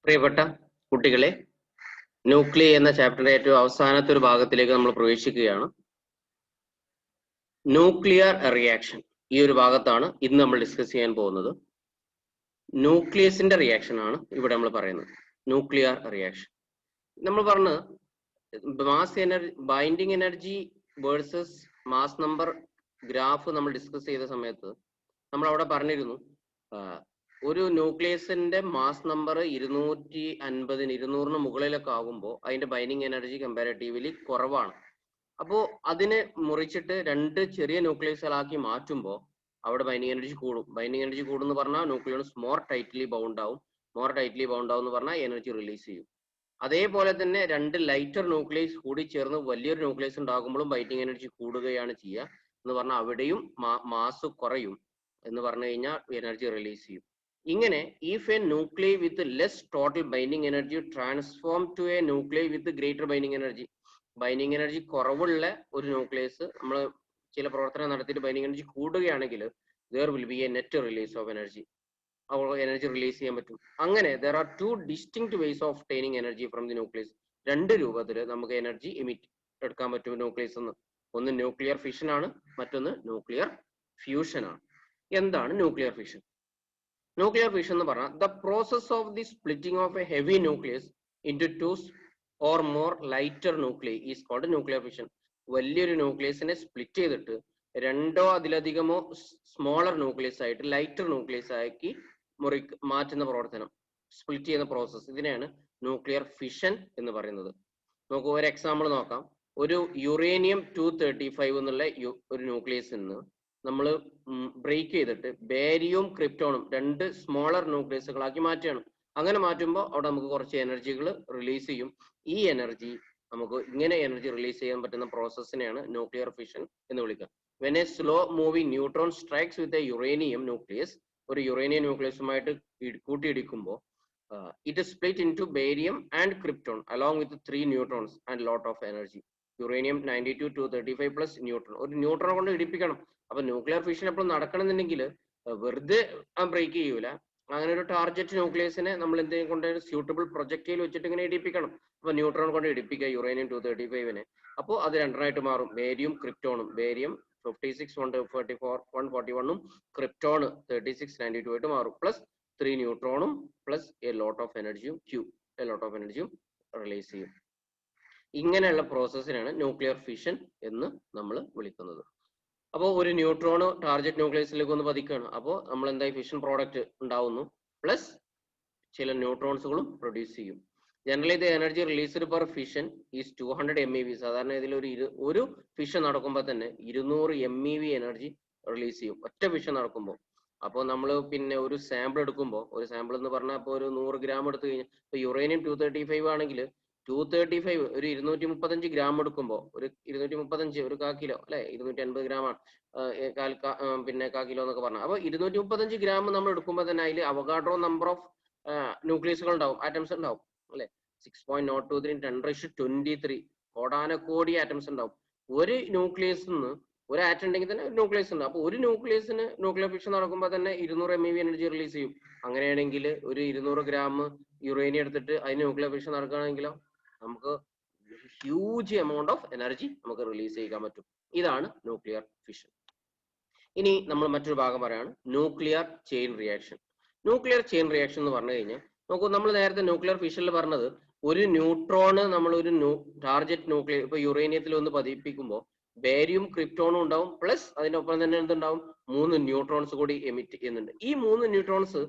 പ്രിയപ്പെട്ട കുട്ടികളെ, ന്യൂക്ലിയ എന്ന ചാപ്റ്ററിന്റെ ഏറ്റവും അവസാനത്തെ ഒരു ഭാഗത്തിലേക്ക് നമ്മൾ പ്രവേശിക്കുകയാണ്. ന്യൂക്ലിയർ റിയാക്ഷൻ ഈ ഒരു ഭാഗത്താണ് ഇന്ന് നമ്മൾ ഡിസ്കസ് ചെയ്യാൻ പോകുന്നത്. ന്യൂക്ലിയസിന്റെ റിയാക്ഷൻ ആണ് ഇവിടെ നമ്മൾ പറയുന്നത്. ന്യൂക്ലിയർ റിയാക്ഷൻ നമ്മൾ പറഞ്ഞ് mass energy, binding energy versus mass number graph നമ്മൾ ഡിസ്കസ് ചെയ്ത സമയത്ത് നമ്മൾ അവിടെ പറഞ്ഞിരുന്നു ഒരു ന്യൂക്ലിയസിന്റെ മാസ് നമ്പർ 250-200 മുകളിലൊക്കെ ആകുമ്പോൾ അതിന്റെ ബൈൻഡിങ് എനർജി കമ്പാരിറ്റീവ്ലി കുറവാണ്. അപ്പോൾ അതിനെ മുറിച്ചിട്ട് രണ്ട് ചെറിയ ന്യൂക്ലിയസുകളാക്കി മാറ്റുമ്പോൾ അവിടെ ബൈൻഡിങ് എനർജി കൂടും. ബൈൻഡിങ് എനർജി കൂടുമെന്ന് പറഞ്ഞാൽ ന്യൂക്ലിയസ് മോർ ടൈറ്റ്ലി ബൗണ്ട് ആവും. മോർ ടൈറ്റ്ലി ബൗണ്ട് ആവും എന്ന് പറഞ്ഞാൽ എനർജി റിലീസ് ചെയ്യും. അതേപോലെ തന്നെ രണ്ട് ലൈറ്റർ ന്യൂക്ലിയസ് കൂടി ചേർന്ന് വലിയൊരു ന്യൂക്ലിയസ് ഉണ്ടാകുമ്പോഴും ബൈൻഡിങ് എനർജി കൂടുകയാണ് ചെയ്യുക എന്ന് പറഞ്ഞാൽ അവിടെയും മാസ് കുറയും എന്ന് പറഞ്ഞു കഴിഞ്ഞാൽ എനർജി റിലീസ് ചെയ്യും. ഇങ്ങനെ if a nuclei with less total binding energy transform to a nuclei with greater binding energy, binding energy കുറവുള്ള ഒരു ന്യൂക്ലിയസ് നമ്മൾ ചില പ്രവർത്തനം നടത്തിയിട്ട് ബൈൻഡിങ് എനർജി കൂടുകയാണെങ്കിൽ there will be a net release of energy. Energy release ചെയ്യാൻ പറ്റും. അങ്ങനെ there are two distinct ways of obtaining energy from the nucleus. രണ്ട് രൂപത്തിൽ നമുക്ക് എനർജി എടുക്കാൻ പറ്റും ന്യൂക്ലിയസ് എന്ന്. ഒന്ന് ന്യൂക്ലിയർ ഫിഷൻ ആണ്, മറ്റൊന്ന് ന്യൂക്ലിയർ ഫ്യൂഷൻ ആണ്. എന്താണ് ന്യൂക്ലിയർ ഫിഷൻ? ന്യൂക്ലിയർ ഫിഷൻ എന്ന് പറഞ്ഞാൽ the process of the splitting of a heavy nucleus into two or more lighter nuclear is called nuclear fission. വലിയൊരു ന്യൂക്ലിയസിനെ സ്പ്ലിറ്റ് ചെയ്തിട്ട് രണ്ടോ അതിലധികമോ സ്മോളർ ന്യൂക്ലിയസ് ആയിട്ട് ലൈറ്റർ ന്യൂക്ലിയസ് ആക്കി മാറ്റുന്ന പ്രവർത്തനം, സ്പ്ലിറ്റ് ചെയ്യുന്ന പ്രോസസ്, ഇതിനെയാണ് ന്യൂക്ലിയർ ഫിഷൻ എന്ന് പറയുന്നത്. നമുക്ക് ഒരു എക്സാമ്പിൾ നോക്കാം. ഒരു യുറേനിയം 235 എന്നുള്ള ഒരു ന്യൂക്ലിയസിൽ നിന്ന് നമ്മൾ ബ്രേക്ക് ചെയ്തിട്ട് ബേരിയവും ക്രിപ്റ്റോണും രണ്ട് സ്മോളർ ന്യൂക്ലിയസുകളാക്കി മാറ്റുകയാണ്. അങ്ങനെ മാറ്റുമ്പോൾ അവിടെ നമുക്ക് കുറച്ച് എനർജികൾ റിലീസ് ചെയ്യും. ഈ എനർജി നമുക്ക് ഇങ്ങനെ എനർജി റിലീസ് ചെയ്യാൻ പറ്റുന്ന പ്രോസസ്സിനെയാണ് ന്യൂക്ലിയർ ഫിഷൻ എന്ന് വിളിക്കുക. When a slow moving neutron strikes with a uranium nucleus, ഒരു യുറേനിയം ന്യൂക്ലിയസുമായിട്ട് കൂട്ടിയിടിക്കുമ്പോൾ it split into barium and krypton along with 3 neutrons and lot of energy. Uranium 92 235 plus neutron, ഒരു neutron കൊണ്ട് ഇടിപ്പിക്കണം. അപ്പൊ nuclear fission എപ്പോഴും നടക്കണമെന്നുണ്ടെങ്കിൽ വെറുതെ break ചെയ്യൂല. അങ്ങനെ ഒരു ടാർഗറ്റ് ന്യൂക്ലിയസിനെ നമ്മൾ എന്തെങ്കിലും കൊണ്ട് സ്യൂട്ടബിൾ പ്രൊജക്റ്റൈൽ വെച്ചിട്ട് ഇങ്ങനെ ഇടിപ്പിക്കണം. അപ്പൊ ന്യൂട്രോൺ കൊണ്ട് ഇടിപ്പിക്കുക യുറേനിയം 235-നെ. അപ്പോൾ അത് രണ്ടെണ്ണമായിട്ട് മാറും, ബേരിയം ക്രിപ്റ്റോണും. ബേരിയം 56 144 141ഉം ക്രിപ്റ്റോൺ 36 92 ആയിട്ട് മാറും. പ്ലസ് 3 ന്യൂട്രോണും പ്ലസ് എ ലോട്ട് ഓഫ് എനർജിയും റിലീസ് ചെയ്യും. ഇങ്ങനെയുള്ള പ്രോസസ്സിനാണ് ന്യൂക്ലിയർ ഫിഷൻ എന്ന് നമ്മൾ വിളിക്കുന്നത്. അപ്പോൾ ഒരു ന്യൂട്രോൺ ടാർഗറ്റ് ന്യൂക്ലിയസിലേക്ക് ഒന്ന് പതിക്കുകയാണ്. അപ്പോൾ നമ്മൾ എന്തായി ഫിഷൻ പ്രോഡക്റ്റ് ഉണ്ടാവുന്നു, പ്ലസ് ചില ന്യൂട്രോൺസുകളും പ്രൊഡ്യൂസ് ചെയ്യും. ജനറലി ഇത് energy released per fission is 200 MeV. സാധാരണ ഇതിൽ ഒരു ഫിഷൻ നടക്കുമ്പോൾ തന്നെ 200 MeV എനർജി റിലീസ് ചെയ്യും ഒറ്റ ഫിഷൻ നടക്കുമ്പോൾ. അപ്പോൾ നമ്മൾ പിന്നെ ഒരു സാമ്പിൾ എടുക്കുമ്പോൾ, ഒരു സാമ്പിൾ എന്ന് പറഞ്ഞാൽ ഇപ്പോൾ ഒരു 100 ഗ്രാം എടുത്തു കഴിഞ്ഞാൽ, ഇപ്പോൾ യുറേനിയം 235 ആണെങ്കിൽ 235 ഒരു 235 ഗ്രാം എടുക്കുമ്പോൾ, ഒരു 235 ഒരു 1/4 കിലോ അല്ലെ, 250 ഗ്രാമാണ് പിന്നെ 1/4 കിലോ എന്നൊക്കെ പറഞ്ഞാൽ. അപ്പോൾ 235 ഗ്രാം നമ്മൾ എടുക്കുമ്പോൾ തന്നെ അതിൽ അവഗാഡ്രോ നമ്പർ ഓഫ് ന്യൂക്ലിയസുകൾ ഉണ്ടാവും, ആറ്റംസ് ഉണ്ടാവും അല്ലെ. 6.023 10⁻23 കോടാനക്കോടി ആറ്റംസ് ഉണ്ടാവും. ഒരു ന്യൂക്ലിയസിൽ നിന്ന് ഒരു ആറ്റം ഉണ്ടെങ്കിൽ തന്നെ ഒരു ന്യൂക്ലിയസ് ഉണ്ട്. അപ്പോൾ ഒരു ന്യൂക്ലിയസിന് ന്യൂക്ലിയർ ഫിഷൻ നടക്കുമ്പോൾ തന്നെ 200 MeV എനർജി റിലീസ് ചെയ്യും. അങ്ങനെയാണെങ്കിൽ ഒരു 200 ഗ്രാം യുറേനിയം എടുത്തിട്ട് അതിന് ന്യൂക്ലിയർ ഫിഷൻ നടക്കുകയാണെങ്കിലോ നമുക്ക് ഹ്യൂജ് എമൗണ്ട് ഓഫ് എനർജി നമുക്ക് റിലീസ് ചെയ്യാൻ പറ്റും. ഇതാണ് ന്യൂക്ലിയർ ഫിഷൻ. ഇനി നമ്മൾ മറ്റൊരു ഭാഗം പറയാണ്, nuclear chain reaction. Nuclear chain reaction എന്ന് പറഞ്ഞു കഴിഞ്ഞാൽ നോക്കൂ, നമ്മൾ നേരത്തെ ന്യൂക്ലിയർ ഫിഷനിൽ പറഞ്ഞത് ഒരു ന്യൂട്രോണ് നമ്മൾ ഒരു ടാർഗറ്റ് ന്യൂക്ലിയർ ഇപ്പൊ യുറേനിയത്തിൽ ഒന്ന് പതിപ്പിക്കുമ്പോൾ ബേരിയം ക്രിപ്റ്റോണും ഉണ്ടാവും, പ്ലസ് അതിന്റെ ഒപ്പം തന്നെ എന്തുണ്ടാവും, 3 ന്യൂട്രോൺസ് കൂടി എമിറ്റ് ചെയ്യുന്നുണ്ട്. ഈ 3 ന്യൂട്രോൺസ്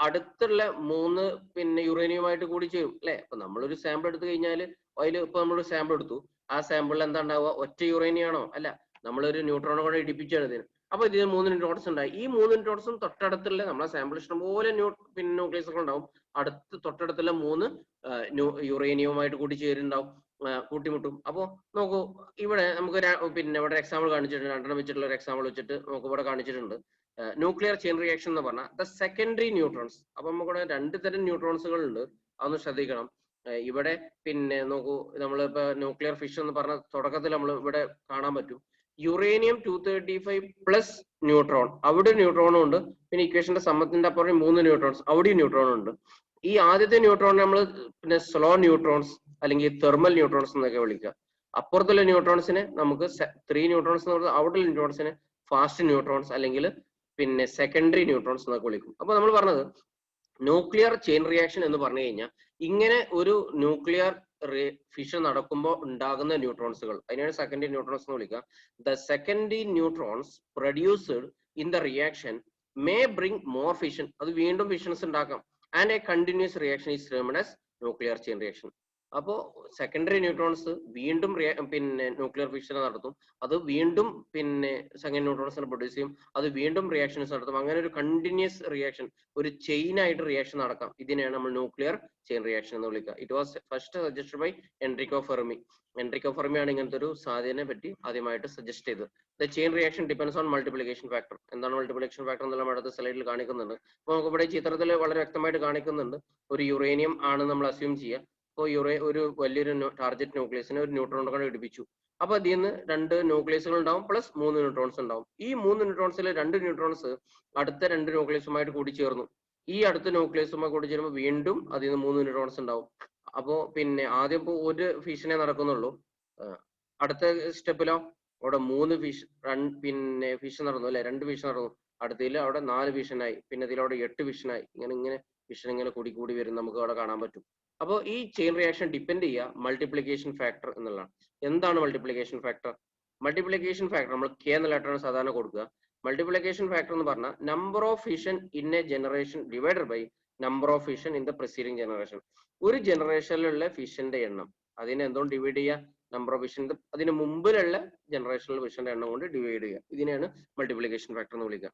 അടുത്തുള്ള 3 പിന്നെ യുറേനിയമായിട്ട് കൂടി ചെയ്യും അല്ലെ. അപ്പൊ നമ്മളൊരു സാമ്പിൾ എടുത്തു കഴിഞ്ഞാൽ അതിൽ ഇപ്പൊ നമ്മളൊരു സാമ്പിൾ എടുത്തു, ആ സാമ്പിളിൽ എന്താ ഉണ്ടാവുക, ഒറ്റ യുറേനിയം ആണോ? അല്ല, നമ്മളൊരു ന്യൂട്രോണെ കൂടെ ഇടിപ്പിച്ചാണ് ഇതിന്. അപ്പൊ ഇതിന് 3 ന്യൂട്രോൺസ് ഉണ്ടായി. ഈ 3 ന്യൂട്രോൺസും തൊട്ടടുത്തുള്ള നമ്മളെ സാമ്പിൾ ഇഷ്ടംപോലെ പിന്നെ ന്യൂക്ലിയസുകൾ ഉണ്ടാവും. തൊട്ടടുത്തുള്ള 3 യുറേനിയവുമായിട്ട് കൂടി ചേരുന്നുണ്ടാവും, കൂട്ടിമുട്ടും. അപ്പോൾ നോക്കൂ, ഇവിടെ നമുക്ക് പിന്നെ ഇവിടെ എക്സാമ്പിൾ കാണിച്ചിട്ടുണ്ട്, 2 വെച്ചിട്ടുള്ള ഒരു എക്സാമ്പിൾ വെച്ചിട്ട് നമുക്ക് ഇവിടെ കാണിച്ചിട്ടുണ്ട്. ന്യൂക്ലിയർ ചെയിൻ റിയാക്ഷൻ എന്ന് പറഞ്ഞാൽ ദ സെക്കൻഡറി ന്യൂട്രോൺസ്. അപ്പൊ നമുക്കിവിടെ 2 തരം ന്യൂട്രോൺസുകൾ ഉണ്ട്, അതൊന്ന് ശ്രദ്ധിക്കണം. ഇവിടെ പിന്നെ നോക്കൂ, നമ്മളിപ്പോ ന്യൂക്ലിയർ ഫിഷൻ എന്ന് പറഞ്ഞ തുടക്കത്തിൽ നമ്മൾ ഇവിടെ കാണാൻ പറ്റും യുറേനിയം 235 പ്ലസ് ന്യൂട്രോൺ, അവിടെ ന്യൂട്രോണും ഉണ്ട്. പിന്നെ ഇക്വേഷന്റെ സമ്മത്തിന്റെ അപ്പുറം 3 ന്യൂട്രോൺസ്, അവിടെയും ന്യൂട്രോൺ ഉണ്ട്. ഈ ആദ്യത്തെ ന്യൂട്രോൺ നമ്മൾ പിന്നെ സ്ലോ ന്യൂട്രോൺസ് അല്ലെങ്കിൽ തെർമൽ ന്യൂട്രോൺസ് എന്നൊക്കെ വിളിക്കുക. അപ്പുറത്തുള്ള ന്യൂട്രോൺസിനെ നമുക്ക് 3 ന്യൂട്രോൺസ് എന്ന് പറഞ്ഞാൽ അവിടെയുള്ള ന്യൂട്രോൺസിനെ ഫാസ്റ്റ് ന്യൂട്രോൺസ് അല്ലെങ്കിൽ പിന്നെ സെക്കൻഡറി ന്യൂട്രോൺസ് എന്നൊക്കെ വിളിക്കും. അപ്പൊ നമ്മൾ പറഞ്ഞത് ന്യൂക്ലിയർ ചെയിൻ റിയാക്ഷൻ എന്ന് പറഞ്ഞു കഴിഞ്ഞാൽ ഇങ്ങനെ ഒരു ന്യൂക്ലിയർ ഫിഷൻ നടക്കുമ്പോൾ ഉണ്ടാകുന്ന ന്യൂട്രോൺസുകൾ, അതിനാണ് സെക്കൻഡറി ന്യൂട്രോൺസ് എന്ന് വിളിക്കുക. The secondary neutrons produced in the reaction may bring more fission, അത് വീണ്ടും ഫിഷൻസ് ഉണ്ടാക്കാം. And A continuous reaction is termed as nuclear chain reaction. അപ്പോൾ സെക്കൻഡറി ന്യൂട്രോൺസ് വീണ്ടും പിന്നെ ന്യൂക്ലിയർ ഫിഷൻ നടത്തും, അത് വീണ്ടും പിന്നെ സെക്കൻഡ് ന്യൂട്രോൺസിനെ പ്രൊഡ്യൂസ് ചെയ്യും, അത് വീണ്ടും റിയാക്ഷൻസ് നടത്തും. അങ്ങനെ ഒരു കണ്ടിന്യൂസ് റിയാക്ഷൻ, ഒരു ചെയിൻ ആയിട്ട് റിയാക്ഷൻ നടക്കാം. ഇതിനെയാണ് നമ്മൾ ന്യൂക്ലിയർ ചെയിൻ റിയാക്ഷൻ എന്ന് വിളിക്കുക. It was first suggested by Enrico Fermi. Enrico Fermi ആണ് ഇങ്ങനത്തെ ഒരു സാധ്യതയെ പറ്റി ആദ്യമായിട്ട് സജസ്റ്റ് ചെയ്തത്. The chain reaction depends on multiplication factor. എന്താണ് മൾട്ടിപ്ലിക്കേഷൻ ഫാക്ടർ എന്നുള്ള അടുത്ത സ്ലൈഡിൽ കാണിക്കുന്നുണ്ട്. അപ്പോൾ നമുക്ക് ഇവിടെ ചിത്രത്തിൽ വളരെ വ്യക്തമായിട്ട് കാണിക്കുന്നുണ്ട്. ഒരു യുറേനിയം ആണ് നമ്മൾ അസ്യൂം ചെയ്യുക. അപ്പോൾ ഒരു വലിയൊരു ടാർഗറ്റ് ന്യൂക്ലിയസിനെ ഒരു ന്യൂട്രോൺ കൊണ്ട് ഇടിപ്പിച്ചു. അപ്പൊ അതിൽ നിന്ന് 2 ന്യൂക്ലിയസുകൾ ഉണ്ടാവും, പ്ലസ് 3 ന്യൂട്രോൺസ് ഉണ്ടാവും. ഈ 3 ന്യൂട്രോൺസിൽ 2 ന്യൂട്രോൺസ് അടുത്ത 2 ന്യൂക്ലിയസുമായിട്ട് കൂടിച്ചേർന്നു. ഈ അടുത്ത ന്യൂക്ലിയസുമായി കൂടിച്ചേരുമ്പോൾ വീണ്ടും അതിൽ നിന്ന് 3 ന്യൂട്രോൺസ് ഉണ്ടാവും. അപ്പോ പിന്നെ ആദ്യം ഇപ്പോൾ ഒരു ഫിഷനെ നടക്കുന്നുള്ളൂ. അടുത്ത സ്റ്റെപ്പിലോ അവിടെ 3 പിന്നെ ഫിഷൻ നടന്നു അല്ലെ, 2 ഫിഷൻ നടന്നു. അടുത്തതിൽ അവിടെ 4 ഫിഷനായി, പിന്നെ ഇതിൽ അവിടെ 8 ഫിഷനായി. ഇങ്ങനെ ഫിഷൻ ഇങ്ങനെ കൂടി വരും, നമുക്ക് അവിടെ കാണാൻ പറ്റും. അപ്പോൾ ഈ ചെയിൻ റിയാക്ഷൻ ഡിപ്പെൻഡ് ചെയ്യുക മൾട്ടിപ്ലിക്കേഷൻ ഫാക്ടർ എന്നുള്ളതാണ്. എന്താണ് മൾട്ടിപ്ലിക്കേഷൻ ഫാക്ടർ? മൾട്ടിപ്ലിക്കേഷൻ ഫാക്ടർ നമ്മൾ കെ എന്ന ലെറ്ററാണ് സാധാരണ കൊടുക്കുക. മൾട്ടിപ്ലിക്കേഷൻ ഫാക്ടർ എന്ന് പറഞ്ഞാൽ number of fission in a generation divided by number of fission in the preceding generation. ഒരു ജനറേഷനിലുള്ള ഫിഷന്റെ എണ്ണം അതിനെ എന്തുകൊണ്ട് ഡിവൈഡ് ചെയ്യുക? നമ്പർ ഓഫ് ഫിഷൻ അതിന് മുമ്പിലുള്ള ജനറേഷനിൽ ഫിഷന്റെ എണ്ണം കൊണ്ട് ഡിവൈഡ് ചെയ്യുക. ഇതിനെയാണ് മൾട്ടിപ്ലിക്കേഷൻ ഫാക്ടർ എന്ന് വിളിക്കുക.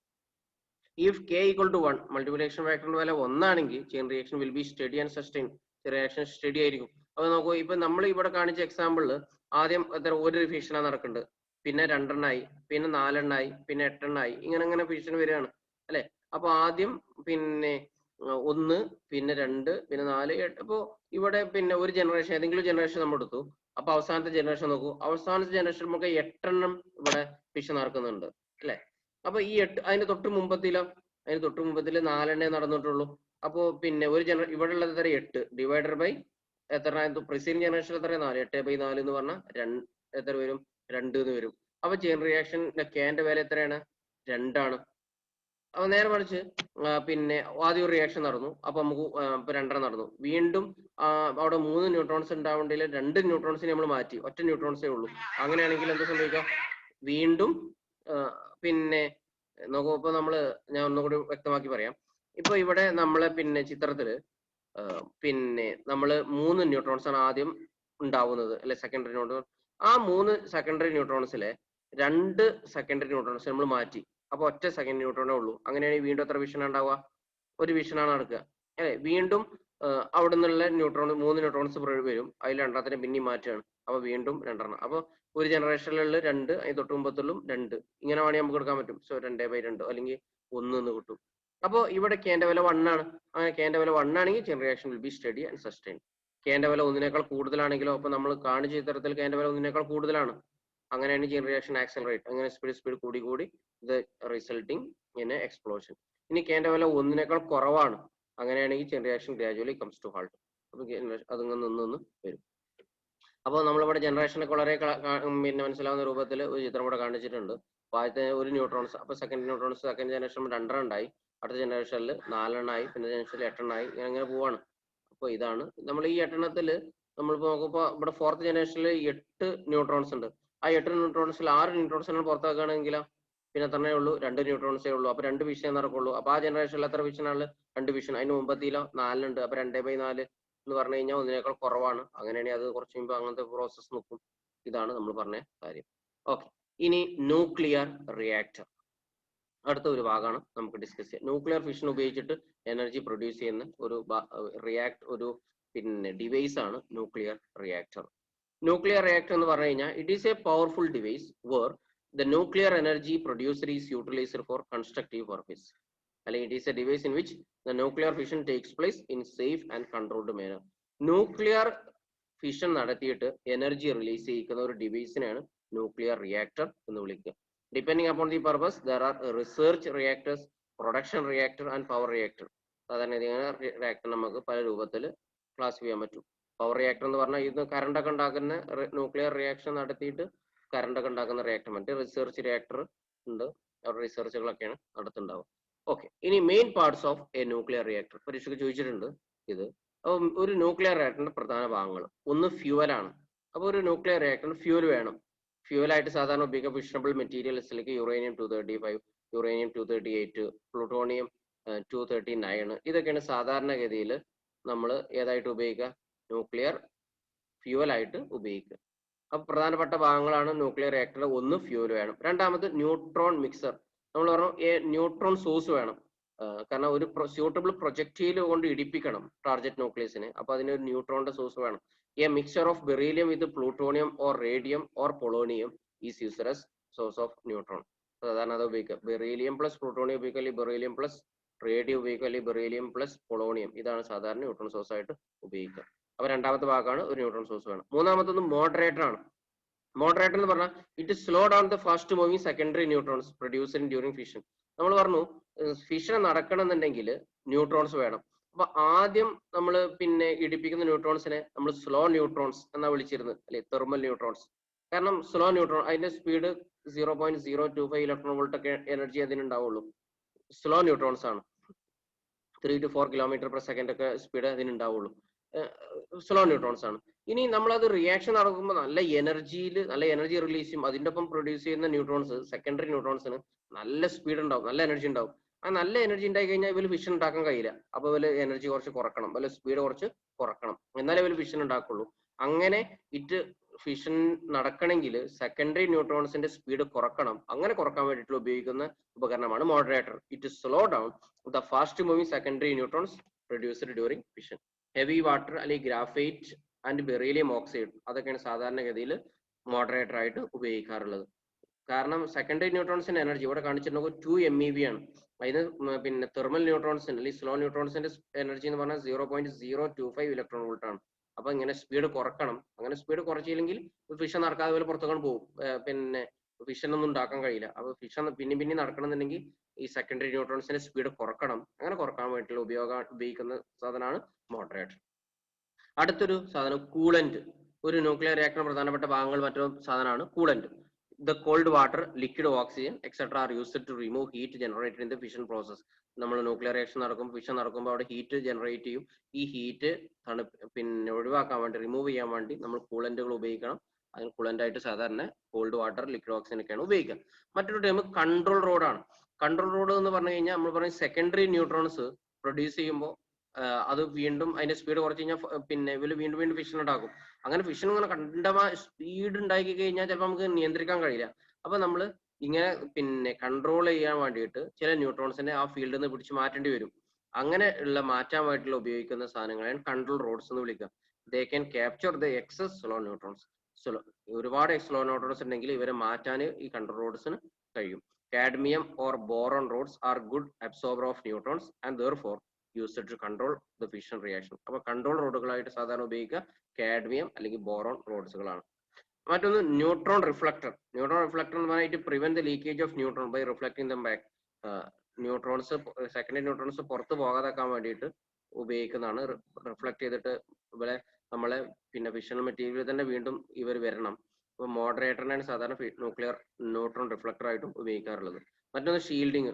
If K equal to 1, multiplication ഫാക്ടറിന്റെ വില 1 ആണെങ്കിൽ chain reaction will be steady and sustain. Reaction steady ആയിരിക്കും. അപ്പൊ നോക്കൂ, ഇപ്പൊ നമ്മൾ ഇവിടെ കാണിച്ച എക്സാമ്പിളിൽ ആദ്യം ഒരു ഫിഷനാണ് നടക്കുന്നുണ്ട്, പിന്നെ 2 എണ്ണായി, പിന്നെ 4 എണ്ണായി, പിന്നെ 8 എണ്ണായി, ഇങ്ങനെ ഫിഷൻ വരികയാണ് അല്ലെ. അപ്പൊ ആദ്യം പിന്നെ 1, പിന്നെ 2, പിന്നെ 4, 8. അപ്പോ ഇവിടെ പിന്നെ ഒരു ജനറേഷൻ, ഏതെങ്കിലും ജനറേഷൻ നമ്മൾ എടുത്തു. അപ്പൊ അവസാനത്തെ ജനറേഷൻ നോക്കൂ, അവസാനത്തെ ജനറേഷൻ നമുക്ക് 8 എണ്ണം ഇവിടെ ഫിഷൻ നടക്കുന്നുണ്ട് അല്ലെ. അപ്പൊ ഈ 8 അതിന്റെ തൊട്ട് മുമ്പത്തിലോ, അതിന് തൊട്ട് മുമ്പത്തിൽ 4 എണ്ണേ നടന്നിട്ടുള്ളൂ. അപ്പോ പിന്നെ ഒരു ഇവിടെ ഉള്ളത് എത്ര? 8 ഡിവൈഡഡ് ബൈ എത്ര? പ്രിസീഡിംഗ് ജനറേഷൻ എത്ര? 4. 8/4 എന്ന് പറഞ്ഞാൽ എത്ര വരും? 2 എന്ന് വരും. അപ്പൊ ചെയിൻ റിയാക്ഷൻ കെന്റെ വില എത്രയാണ്? 2 ആണ്. അപ്പൊ നേരെ മറിച്ച് പിന്നെ ആദ്യം ഒരു റിയാക്ഷൻ നടന്നു, അപ്പൊ നമുക്ക് 2 നടന്നു. വീണ്ടും അവിടെ 3 ന്യൂട്രോൺസ് ഉണ്ടാവേണ്ടതിൽ 2 ന്യൂട്രോൺസിനെ നമ്മൾ മാറ്റി, ഒറ്റ ന്യൂട്രോൺസേ ഉള്ളൂ. അങ്ങനെയാണെങ്കിൽ എന്ത് സംഭവിക്കാം? വീണ്ടും പിന്നെ നോക്കൂ, ഇപ്പൊ ഞാൻ ഒന്നുകൂടി വ്യക്തമാക്കി പറയാം. ഇപ്പൊ ഇവിടെ നമ്മളെ പിന്നെ ചിത്രത്തില് പിന്നെ നമ്മള് 3 ന്യൂട്രോൺസ് ആണ് ആദ്യം ഉണ്ടാവുന്നത് അല്ലെ, സെക്കൻഡറി ന്യൂട്രോൺ. ആ 3 സെക്കൻഡറി ന്യൂട്രോൺസിലെ 2 സെക്കൻഡറി ന്യൂട്രോൺസ് നമ്മൾ മാറ്റി, അപ്പൊ ഒറ്റ സെക്കൻഡ് ന്യൂട്രോണേ ഉള്ളൂ. അങ്ങനെയാണെങ്കിൽ വീണ്ടും എത്ര വിഷൻ ഉണ്ടാവുക? ഒരു വിഷനാണ് നടക്കുക അല്ലെ. വീണ്ടും അവിടെ നിന്നുള്ള 3 ന്യൂട്രോൺസ് വരും, അതിൽ 2 പിന്നെയും മാറ്റുകയാണ്, അപ്പൊ വീണ്ടും 2 എണ്ണം. അപ്പൊ ഒരു ജനറേഷനിലുള്ള 2, അതിന് തൊട്ട് മുമ്പത്തിലും 2, ഇങ്ങനെ വേണമെങ്കിൽ നമുക്ക് എടുക്കാൻ പറ്റും. സോ 2/2 അല്ലെങ്കിൽ 1 എന്ന് കിട്ടും. അപ്പോൾ ഇവിടെ കെന്റെ വില 1 ആണ്. അങ്ങനെ കെന്റെ വില 1 ആണെങ്കിൽ chain reaction will be steady and sustain. കെന്റെ വില 1നേക്കാൾ കൂടുതലാണെങ്കിലോ, അപ്പൊ നമ്മൾ കാണിച്ച ചിത്രത്തിൽ കെന്റെ വില 1നേക്കാൾ കൂടുതലാണ്, അങ്ങനെയാണ് ചെയിൻ റിയാക്ഷൻ ആക്സലറേറ്റ്. അങ്ങനെ സ്പീഡ് കൂടി ഇത് റിസൾട്ടിങ് ഇൻ എ എക്സ്പ്ലോഷൻ. ഇനി കെന്റെ വില 1നേക്കാൾ കുറവാണ്, അങ്ങനെയാണെങ്കിൽ chain reaction gradually comes to halt. അപ്പൊ അതിങ്ങനെ നിന്ന് വരും. അപ്പോൾ നമ്മളിവിടെ ജനറേഷനൊക്കെ വളരെ പിന്നെ മനസ്സിലാവുന്ന രൂപത്തിൽ ഒരു ചിത്രം ഇവിടെ കാണിച്ചിട്ടുണ്ട്. അപ്പോൾ ആദ്യത്തെ ഒരു ന്യൂട്രോൺസ്, അപ്പൊ സെക്കൻഡ് ന്യൂട്രോൺസ് സെക്കൻഡ് ജനറേഷൻ 2 ഉണ്ടായി, അടുത്ത ജനറേഷനിൽ 4 എണ്ണായി, പിന്നെ ജനറേഷനിൽ 8 എണ്ണായി, അങ്ങനെ പോവാണ്. അപ്പോൾ ഇതാണ് നമ്മൾ ഈ 8 എണ്ണത്തിൽ നമ്മളിപ്പോ നോക്കുമ്പോൾ ഇവിടെ 4th ജനറേഷനിൽ 8 ന്യൂട്രോൺസ് ഉണ്ട്. ആ 8 ന്യൂട്രോൺസിൽ 6 ന്യൂട്രോൺസിനെ പുറത്താക്കുകയാണെങ്കിലോ പിന്നെ തന്നെ ഉള്ളൂ 2 ന്യൂട്രോൺസേ ഉള്ളൂ. അപ്പൊ 2 വിഷയം നടക്കുള്ളൂ. അപ്പൊ ആ ജനറേഷനിൽ എത്ര വിഷനാണ്? 2 വിഷൻ. അതിന് മുമ്പത്തിലോ 4 ഉണ്ട്. അപ്പൊ 2/4 എന്ന് പറഞ്ഞു കഴിഞ്ഞാൽ 1നേക്കാൾ കുറവാണ്. അങ്ങനെയാണെങ്കിൽ അത് കുറച്ച് കഴിയുമ്പോൾ അങ്ങനത്തെ പ്രോസസ്സ് നോക്കും. ഇതാണ് നമ്മൾ പറഞ്ഞ കാര്യം. ഓക്കെ, ഇനി ന്യൂക്ലിയർ റിയാക്ടർ അടുത്ത ഒരു ഭാഗമാണ് നമുക്ക് ഡിസ്കസ് ചെയ്യാം. ന്യൂക്ലിയർ ഫിഷൻ ഉപയോഗിച്ചിട്ട് എനർജി പ്രൊഡ്യൂസ് ചെയ്യുന്ന ഒരു പിന്നെ ഡിവൈസ് ആണ് ന്യൂക്ലിയർ റിയാക്ടർ. ന്യൂക്ലിയർ റിയാക്ടർ എന്ന് പറഞ്ഞു കഴിഞ്ഞാൽ it is a powerful device where the nuclear energy producer is utilized for constructive purpose. It is a device in which the nuclear fission takes place in safe and controlled manner. Nuclear fission നടത്തിയിട്ട് energy release ചെയ്യുന്ന ഒരു ഡിവൈസിനെയാണ് nuclear reactor എന്ന് വിളിക്കുക. Depending upon the purpose, there are research reactors, production reactor and power reactor. സാധാരണ reactor നമുക്ക് പല രൂപത്തിൽ classify ചെയ്യാൻ പറ്റും. പവർ റിയാക്ടർ എന്ന് പറഞ്ഞാൽ ഇത് കറണ്ട് ഒക്കെ ഉണ്ടാക്കുന്ന ന്യൂക്ലിയർ റിയാക്ഷൻ നടത്തിയിട്ട് കറണ്ട് ഒക്കെ ഉണ്ടാക്കുന്ന റിയാക്ടർ. മറ്റേ റിസർച്ച് റിയാക്ടർ ഉണ്ട്, അവരുടെ റിസർച്ചുകളൊക്കെയാണ് നടത്തുന്നുണ്ടാവുക. ഓക്കെ, ഇനി main parts of A nuclear reactor പരീക്ഷയ്ക്ക് ചോദിച്ചിട്ടുണ്ട് ഇത്. അപ്പം ഒരു ന്യൂക്ലിയർ റിയാക്ടറിന്റെ പ്രധാന ഭാഗങ്ങൾ, ഒന്ന് ഫ്യൂവലാണ്. അപ്പോൾ ഒരു ന്യൂക്ലിയർ റിയാക്ടറിന് ഫ്യൂവൽ വേണം. ഫ്യൂവലായിട്ട് സാധാരണ ഉപയോഗിക്കുക ഫിഷണബിൾ മെറ്റീരിയൽസിലേക്ക് യുറേനിയം 235, യുറേനിയം 238, പ്ലൂട്ടോണിയം 239, ഇതൊക്കെയാണ് സാധാരണഗതിയിൽ നമ്മൾ ഏതായിട്ട് ഉപയോഗിക്കുക, ന്യൂക്ലിയർ ഫ്യൂവലായിട്ട് ഉപയോഗിക്കുക. അപ്പൊ പ്രധാനപ്പെട്ട ഭാഗങ്ങളാണ് ന്യൂക്ലിയർ റിയാക്ടറിൽ. ഒന്ന് ഫ്യൂവൽ വേണം, രണ്ടാമത് ന്യൂട്രോൺ മിക്സർ. നമ്മൾ പറഞ്ഞു ന്യൂട്രോൺ സോഴ്സ് വേണം, കാരണം ഒരു സ്യൂട്ടബിൾ പ്രൊജക്റ്റൈൽ കൊണ്ട് ഇടിപ്പിക്കണം ടാർഗറ്റ് ന്യൂക്ലിയസിനെ. അപ്പൊ അതിനൊരു ന്യൂട്രോണിന്റെ സോഴ്സ് വേണം. A mixer of beryllium with plutonium or radium or polonium is used as source of neutron. സാധാരണ അത് ഉപയോഗിക്കുക. ബെറീലിയം പ്ലസ് പ്ലൂട്ടോണിയം ഉപയോഗിക്കുക, അല്ലെങ്കിൽ ബെറീലിയം പ്ലസ് റേഡിയം ഉപയോഗിക്കുക, അല്ലെങ്കിൽ ബെറീലിയം പ്ലസ് പൊളോണിയം. ഇതാണ് സാധാരണ ന്യൂട്രോൺ സോഴ്സ് ആയിട്ട് ഉപയോഗിക്കുക. അപ്പൊ രണ്ടാമത്തെ ഭാഗമാണ് ഒരു ന്യൂട്രോൺ സോഴ്സ് വേണം. മൂന്നാമത്തൊന്ന് മോഡറേറ്റർ ആണ്. മോഡറേറ്റർ എന്ന് പറഞ്ഞാൽ it slow down the fast moving secondary neutrons produced during fission. നമ്മൾ പറഞ്ഞു ഫിഷൻ നടക്കണമെന്നുണ്ടെങ്കിൽ ന്യൂട്രോൺസ് വേണം. അപ്പൊ ആദ്യം നമ്മൾ ഇടിപ്പിക്കുന്ന ന്യൂട്രോൺസിനെ നമ്മൾ സ്ലോ ന്യൂട്രോൺസ് എന്നാ വിളിച്ചിരുന്നത്, അല്ലെ, തെർമൽ ന്യൂട്രോൺസ്. കാരണം സ്ലോ ന്യൂട്രോൺ അതിന്റെ സ്പീഡ് 0.025 ഇലക്ട്രോൺ വോൾട്ട് ഒക്കെ എനർജി അതിനുണ്ടാവുള്ളൂ. സ്ലോ ന്യൂട്രോൺസ് ആണ്. 3 to 4 km/s ഒക്കെ സ്പീഡ് അതിനുണ്ടാവുള്ളൂ. സ്ലോ ന്യൂട്രോൺസ് ആണ്. ഇനി നമ്മളത് റിയാക്ഷൻ നടക്കുമ്പോൾ നല്ല എനർജി റിലീസ് ചെയ്യും. അതിന്റെ ഒപ്പം പ്രൊഡ്യൂസ് ചെയ്യുന്ന ന്യൂട്രോൺസ്, സെക്കൻഡറി ന്യൂട്രോൺസിന് നല്ല സ്പീഡ് ഉണ്ടാവും, നല്ല എനർജി ഉണ്ടാവും. ആ നല്ല എനർജി ഉണ്ടായി കഴിഞ്ഞാൽ ഇവര് ഫിഷൻ ഉണ്ടാക്കാൻ കഴിയില്ല. അപ്പൊ ഇവര് എനർജി കുറച്ച് കുറക്കണം, വല്ല സ്പീഡ് കുറച്ച് കുറക്കണം, എന്നാലേ ഇവര് ഫിഷൻ ഉണ്ടാക്കുള്ളൂ. അങ്ങനെ ഫിഷൻ നടക്കണമെങ്കിൽ സെക്കൻഡറി ന്യൂട്രോൺസിന്റെ സ്പീഡ് കുറക്കണം. അങ്ങനെ കുറക്കാൻ വേണ്ടിയിട്ട് ഉപയോഗിക്കുന്ന ഉപകരണമാണ് moderator. It slow down the fast moving secondary neutrons produced during fission. Heavy water അല്ലെങ്കിൽ ഗ്രാഫൈറ്റ് ആൻഡ് ബെറീലിയം ഓക്സൈഡ്, അതൊക്കെയാണ് സാധാരണഗതിയിൽ മോഡറേറ്റർ ആയിട്ട് ഉപയോഗിക്കാറുള്ളത്. കാരണം സെക്കൻഡറി ന്യൂട്രോൺസിന്റെ എനർജി ഇവിടെ കാണിച്ചിട്ടുണ്ടെങ്കിൽ 2 MeV ആണ്. അതിന് തെർമൽ ന്യൂട്രോൺസിന്റെ അല്ലെങ്കിൽ സ്ലോ ന്യൂട്രോൺസിന്റെ എനർജി എന്ന് പറഞ്ഞാൽ 0.025 ഇലക്ട്രോൺ വോൾട്ട് ആണ്. അപ്പൊ ഇങ്ങനെ സ്പീഡ് കുറക്കണം. അങ്ങനെ സ്പീഡ് കുറച്ചില്ലെങ്കിൽ ഫിഷൻ നടക്കാതെ പോലെ പുറത്തുകൊണ്ട് പോകും. ഫിഷൻ ഒന്നും ഉണ്ടാക്കാൻ കഴിയില്ല. അപ്പൊ ഫിഷൻ പിന്നെ നടക്കണമെന്നുണ്ടെങ്കിൽ ഈ സെക്കൻഡറി ന്യൂട്രോൺസിന്റെ സ്പീഡ് കുറക്കണം. അങ്ങനെ കുറക്കാൻ വേണ്ടിയിട്ടുള്ള ഉപയോഗിക്കുന്ന സാധനമാണ് മോഡറേറ്റർ. അടുത്തൊരു സാധനം കൂളന്റ്. ഒരു ന്യൂക്ലിയർ റിയാക്ടറിന്റെ പ്രധാനപ്പെട്ട ഭാഗങ്ങൾ മറ്റൊരു സാധനമാണ് coolant. The cold water, liquid oxygen, etc. are used to remove heat generated in the fission process. നമ്മൾ ന്യൂക്ലിയർ റിയാക്ഷൻ നടക്കുമ്പോൾ ഫിഷൻ നടക്കുമ്പോൾ അവിടെ ഹീറ്റ് ജനറേറ്റ് ചെയ്യും. ഈ ഹീറ്റ് ഒഴിവാക്കാൻ വേണ്ടി, റിമൂവ് ചെയ്യാൻ വേണ്ടി നമ്മൾ കൂളന്റുകൾ ഉപയോഗിക്കണം. അതിന് കൂളന്റ് ആയിട്ട് സാധാരണ കോൾഡ് വാട്ടർ, ലിക്വിഡ് ഓക്സിജൻ ഒക്കെയാണ് ഉപയോഗിക്കുക. മറ്റൊരു ടൈം കൺട്രോൾ റോഡാണ്. കൺട്രോൾ റോഡ് എന്ന് പറഞ്ഞു കഴിഞ്ഞാൽ നമ്മൾ പറയും സെക്കൻഡറി ന്യൂട്രോൺസ് പ്രൊഡ്യൂസ് ചെയ്യുമ്പോൾ അത് വീണ്ടും അതിന്റെ സ്പീഡ് കുറച്ച് കഴിഞ്ഞാൽ ഇവര് വീണ്ടും ഫിഷൻ ഉണ്ടാക്കും. അങ്ങനെ ഫിഷൻ ഇങ്ങനെ കണ്ടമായ സ്പീഡ് ഉണ്ടാക്കി കഴിഞ്ഞാൽ ചിലപ്പോൾ നമുക്ക് നിയന്ത്രിക്കാൻ കഴിയില്ല. അപ്പൊ നമ്മൾ ഇങ്ങനെ കൺട്രോൾ ചെയ്യാൻ വേണ്ടിയിട്ട് ചില ന്യൂട്രോൺസിനെ ആ ഫീൽഡിൽ നിന്ന് പിടിച്ച് മാറ്റേണ്ടി വരും. അങ്ങനെ ഉള്ള മാറ്റാൻ വേണ്ടിയിട്ടുള്ള ഉപയോഗിക്കുന്ന സാധനങ്ങളാണ് കൺട്രോൾ റോഡ്സ് എന്ന് വിളിക്കുക. They can capture the excess slow neutrons. ഒരുപാട് സ്ലോ ന്യൂട്രോൺസ് ഉണ്ടെങ്കിൽ ഇവരെ മാറ്റാൻ ഈ കൺട്രോൾ റോഡ്സിന് കഴിയും. Cadmium or boron rods are good absorber of neutrons and therefore used to control the fission reaction. അപ്പൊ കൺട്രോൾ റോഡുകളായിട്ട് സാധാരണ ഉപയോഗിക്കുക കാഡ്മിയം അല്ലെങ്കിൽ ബോറോൺ റോഡ്സുകളാണ്. മറ്റൊന്ന് ന്യൂട്രോൺ റിഫ്ലക്ടർ. ന്യൂട്രോൺ റിഫ്ലക്ടർ എന്ന് പറഞ്ഞാൽ it prevent the leakage of neutron by reflecting them back. Neutrons, secondary neutrons പുറത്ത് പോകാതാക്കാൻ വേണ്ടിയിട്ട് ഉപയോഗിക്കുന്നതാണ്. റിഫ്ലക്ട് ചെയ്തിട്ട് ഇവിടെ നമ്മളെ ഫിഷണൽ മെറ്റീരിയൽ തന്നെ വീണ്ടും ഇവർ വരണം. അപ്പൊ മോഡറേറ്ററിനാണ് സാധാരണ ന്യൂട്രോൺ റിഫ്ലക്ടർ ആയിട്ടും ഉപയോഗിക്കാറുള്ളത്. മറ്റൊന്ന് ഷീൽഡിങ്.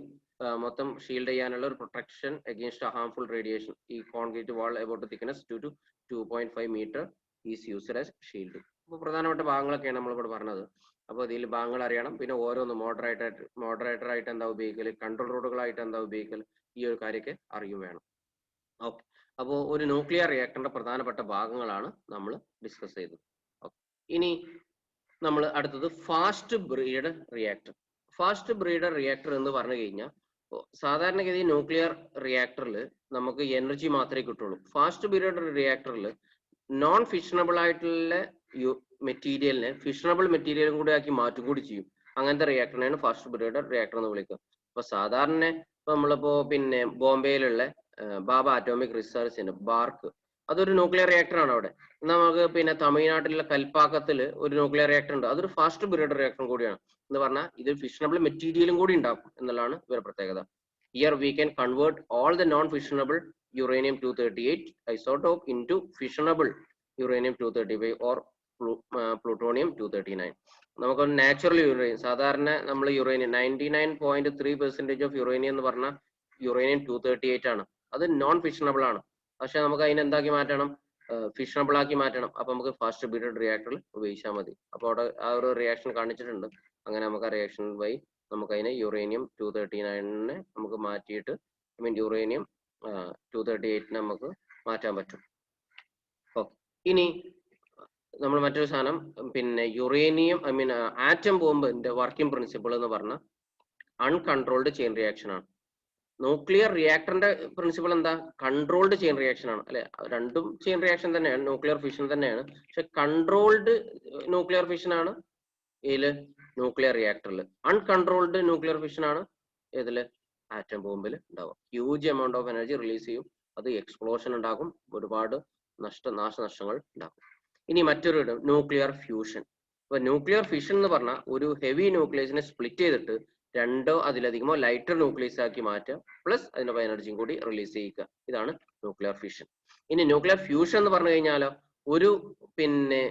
മൊത്തം ഷീൽഡ് ചെയ്യാനുള്ള ഒരു പ്രൊട്ടക്ഷൻ അഗെയിൻസ്റ്റ് ഹാർംഫുൾ റേഡിയേഷൻ. ഈ concrete wall about thickness 2 to 2.5 meter is used as shield. അപ്പോൾ പ്രധാനപ്പെട്ട ഭാഗങ്ങളൊക്കെയാണ് നമ്മളിവിടെ പറഞ്ഞത്. അപ്പോൾ ഇതിൽ ഭാഗങ്ങൾ അറിയണം. പിന്നെ ഓരോന്ന് മോഡറേറ്റർ ആയിട്ട് എന്താ ഉപയോഗിക്കൽ, കൺട്രോൾ റോഡുകളായിട്ട് എന്താ ഉപയോഗിക്കൽ, ഈ ഒരു കാര്യമൊക്കെ അറിയും വേണം. ഓക്കെ, അപ്പോൾ ഒരു ന്യൂക്ലിയർ റിയാക്ടറിന്റെ പ്രധാനപ്പെട്ട ഭാഗങ്ങളാണ് നമ്മൾ ഡിസ്കസ് ചെയ്തത്. ഓക്കെ, ഇനി നമ്മൾ അടുത്തത് fast breeder reactor. Fast breeder reactor എന്ന് പറഞ്ഞു കഴിഞ്ഞാൽ സാധാരണഗതി ന്യൂക്ലിയർ റിയാക്ടറിൽ നമുക്ക് എനർജി മാത്രമേ കിട്ടുള്ളൂ. ഫാസ്റ്റ് ബ്രീഡർ റിയാക്ടറിൽ നോൺ ഫിഷണബിൾ ആയിട്ടുള്ള മെറ്റീരിയലിനെ ഫിഷണബിൾ മെറ്റീരിയലും കൂടി ആക്കി മാറ്റും കൂടി ചെയ്യും. അങ്ങനത്തെ റിയാക്ടറിനെയാണ് ഫാസ്റ്റ് ബ്രീഡർ റിയാക്ടർ എന്ന് വിളിക്കുക. അപ്പൊ സാധാരണ നമ്മളിപ്പോ ബോംബെയിലുള്ള ബാബ അറ്റോമിക് റിസർച്ച് സെന്റർ, ബാർക്ക്, അതൊരു ന്യൂക്ലിയർ റിയാക്ടർ ആണ്. അവിടെ നമുക്ക് തമിഴ്നാട്ടിലുള്ള കൽപ്പാക്കത്തിൽ ഒരു ന്യൂക്ലിയർ റിയാക്ടർ ഉണ്ട്. അതൊരു ഫാസ്റ്റ് ബ്രീഡർ റിയാക്ടർ കൂടിയാണ്. എന്ന് പറഞ്ഞാൽ ഇത് ഫിഷണബിൾ മെറ്റീരിയലും കൂടി ഉണ്ടാക്കും എന്നുള്ളതാണ് ഇവരുടെ പ്രത്യേകത. Here we can convert all the non-fissionable uranium-238 isotope into fissionable uranium-235 or plutonium-239. നമുക്ക് നാച്ചുറൽ യുറേനിയം സാധാരണ നമ്മൾ യുറേനിയം 99.3% ഓഫ് യുറേനിയം എന്ന് പറഞ്ഞാൽ uranium-238 ആണ്. അത് നോൺ ഫിഷണബിൾ ആണ്. പക്ഷെ നമുക്ക് അതിനെ എന്താക്കി മാറ്റണം, ഫിഷണബിൾ ആക്കി മാറ്റണം. അപ്പൊ നമുക്ക് ഫാസ്റ്റ് ബീറ്റഡ് റിയാക്ടറിൽ ഉപയോഗിച്ചാൽ മതി. അപ്പോൾ അവിടെ ആ ഒരു റിയാക്ഷൻ കാണിച്ചിട്ടുണ്ട്. അങ്ങനെ നമുക്ക് ആ റിയാക്ഷൻ വഴി നമുക്ക് അതിനെ uranium-239 നമുക്ക് മാറ്റിയിട്ട് uranium-238 നമുക്ക് മാറ്റാൻ പറ്റും. ഓക്കെ, ഇനി നമ്മൾ മറ്റൊരു സാധനം പിന്നെ യുറേനിയം ആറ്റം ബോംബിന്റെ വർക്കിംഗ് പ്രിൻസിപ്പിൾ എന്ന് പറഞ്ഞാൽ അൺകൺട്രോൾഡ് ചെയിൻ റിയാക്ഷൻ ആണ്. ന്യൂക്ലിയർ റിയാക്ടറിന്റെ പ്രിൻസിപ്പിൾ എന്താ, കൺട്രോൾഡ് ചെയിൻ റിയാക്ഷൻ ആണ് അല്ലെ. രണ്ടും ചെയിൻ റിയാക്ഷൻ തന്നെയാണ്, ന്യൂക്ലിയർ ഫിഷൻ തന്നെയാണ്. പക്ഷെ കൺട്രോൾഡ് ന്യൂക്ലിയർ ഫിഷൻ ആണ് ഇതില് ന്യൂക്ലിയർ റിയാക്ടറിൽ. അൺകൺട്രോൾഡ് ന്യൂക്ലിയർ ഫിഷൻ ആണ് ഇതില് ആറ്റം ബോംബിൽ ഉണ്ടാവും. Huge amount of energy release ചെയ്യും, അത് എക്സ്പ്ലോഷൻ ഉണ്ടാകും, ഒരുപാട് നാശനഷ്ടങ്ങൾ ഉണ്ടാകും. ഇനി മറ്റൊരു ന്യൂക്ലിയർ ഫ്യൂഷൻ. ഇപ്പൊ ന്യൂക്ലിയർ ഫിഷൻ എന്ന് പറഞ്ഞാൽ ഒരു ഹെവി ന്യൂക്ലിയസിനെ സ്പ്ലിറ്റ് ചെയ്തിട്ട് രണ്ടോ അതിലധികമോ ലൈറ്റർ ന്യൂക്ലിയസ് ആക്കി മാറ്റുക, പ്ലസ് അതിന്റെ എനർജിയും കൂടി റിലീസ് ചെയ്യുക. ഇതാണ് ന്യൂക്ലിയർ ഫിഷൻ. ഇനി ന്യൂക്ലിയർ ഫ്യൂഷൻ എന്ന് പറഞ്ഞു കഴിഞ്ഞാലോ ഒരു പിന്നെ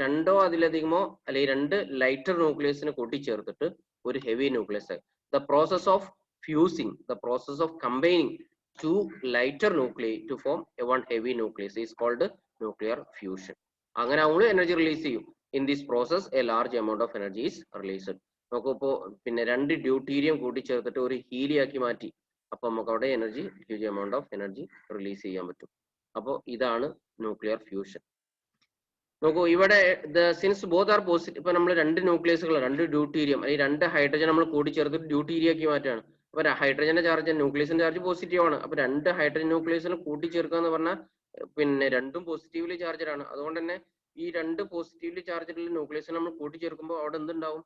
രണ്ടോ അതിലധികമോ അല്ലെങ്കിൽ രണ്ട് ലൈറ്റർ ന്യൂക്ലിയസിനെ കൂട്ടിച്ചേർത്തിട്ട് ഒരു ഹെവി ന്യൂക്ലിയസ് ആയി. The process of fusing, the process of combining two lighter nuclei to form one heavy nucleus is called nuclear fusion. അങ്ങനെ ആവുമ്പോൾ എനർജി റിലീസ് ചെയ്യും. In this process a large amount of energy is released. നമുക്കിപ്പോ പിന്നെ രണ്ട് deuterium കൂട്ടിച്ചേർത്തിട്ട് ഒരു ഹീലിയാക്കി മാറ്റി, അപ്പൊ നമുക്ക് അവിടെ energy, huge amount of energy release ചെയ്യാൻ പറ്റും. അപ്പോൾ ഇതാണ് ന്യൂക്ലിയർ ഫ്യൂഷൻ. നോക്കൂ, ഇവിടെ സിൻസ് ബോത്ത് ആർ പോസിറ്റീവ്, ഇപ്പൊ നമ്മൾ രണ്ട് ന്യൂക്ലിയസുകൾ, രണ്ട് ഡ്യൂട്ടീരിയം അല്ലെങ്കിൽ രണ്ട് ഹൈഡ്രജൻ നമ്മൾ കൂടിച്ചേർത്തിട്ട് ഡ്യൂട്ടീരിയാക്കി മാറ്റാണ്. അപ്പൊ ഹൈഡ്രജന്റെ ചാർജ്, ന്യൂക്ലിയസിന്റെ ചാർജ് പോസിറ്റീവ് ആണ്. അപ്പൊ രണ്ട് ഹൈഡ്രജൻ ന്യൂക്ലിയസിനെ കൂട്ടിച്ചേർക്കുക എന്ന് പറഞ്ഞാൽ പിന്നെ രണ്ടും പോസിറ്റീവ്ലി ചാർജഡ് ആണ്. അതുകൊണ്ട് തന്നെ ഈ രണ്ട് പോസിറ്റീവ്ലി ചാർജഡ് ന്യൂക്ലിയസിനെ നമ്മൾ കൂട്ടിച്ചേർക്കുമ്പോൾ അവിടെ എന്തുണ്ടാവും,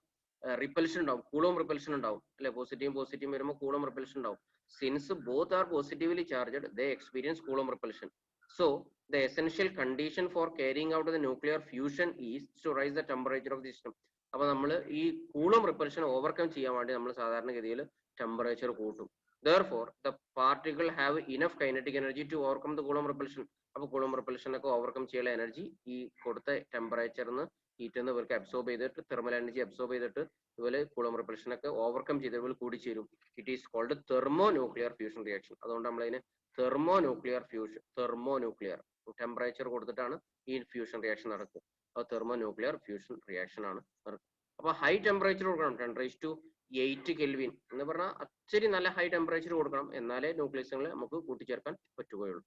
റിപ്പൽഷൻ ഉണ്ടാവും, കൂളോം റിപ്പൽഷൻ ഉണ്ടാവും അല്ലെ. പോസിറ്റീവും വരുമ്പോൾ കൂളോം റിപ്പൽഷൻ ഉണ്ടാവും. Since both are positively charged they experience coulomb repulsion. So the essential condition for carrying out the nuclear fusion is to raise the temperature of the system. അപ്പോൾ നമ്മൾ ഈ coulomb repulsion overcome ചെയ്യാൻ വേണ്ടി നമ്മൾ സാധാരണഗതിയിൽ temperature കൂട്ടും. Therefore the particle have enough kinetic energy to overcome the Coulomb repulsion. അപ്പോൾ Coulomb repulsion ഒക്കെ ഓവർകം ചെയ്യാനുള്ള എനർജി ഈ കൊടുത്ത ടെമ്പറേച്ചറിന് ഹീറ്റ് ഇവർക്ക് അബ്സോർബ് ചെയ്തിട്ട്, തെർമൽ എനർജി അബ്സോർബ് ചെയ്തിട്ട് ഇതുപോലെ കൂളോം റിപ്പൽഷൻ ഒക്കെ ഓവർകം ചെയ്ത് ഇതുപോലെ കൂടിച്ചേരും. It is called thermo nuclear fusion reaction. അതുകൊണ്ട് നമ്മളതിനെ തെർമോന്യൂക്ലിയർ ഫ്യൂഷൻ, തെർമോന്യൂക്ലിയർ ടെമ്പറേച്ചർ കൊടുത്തിട്ടാണ് ഈ ഫ്യൂഷൻ റിയാക്ഷൻ നടക്കുക. അത് തെർമോന്യൂക്ലിയർ ഫ്യൂഷൻ റിയാക്ഷൻ ആണ് നടക്കുക. അപ്പൊ ഹൈ ടെമ്പറേച്ചർ കൊടുക്കണം, 10⁸ കെൽവിൻ എന്ന് പറഞ്ഞാൽ അച്ചരി നല്ല ഹൈ ടെമ്പറേച്ചർ കൊടുക്കണം, എന്നാലേ ന്യൂക്ലിയസുകളെ നമുക്ക് കൂട്ടിച്ചേർക്കാൻ പറ്റുകയുള്ളൂ.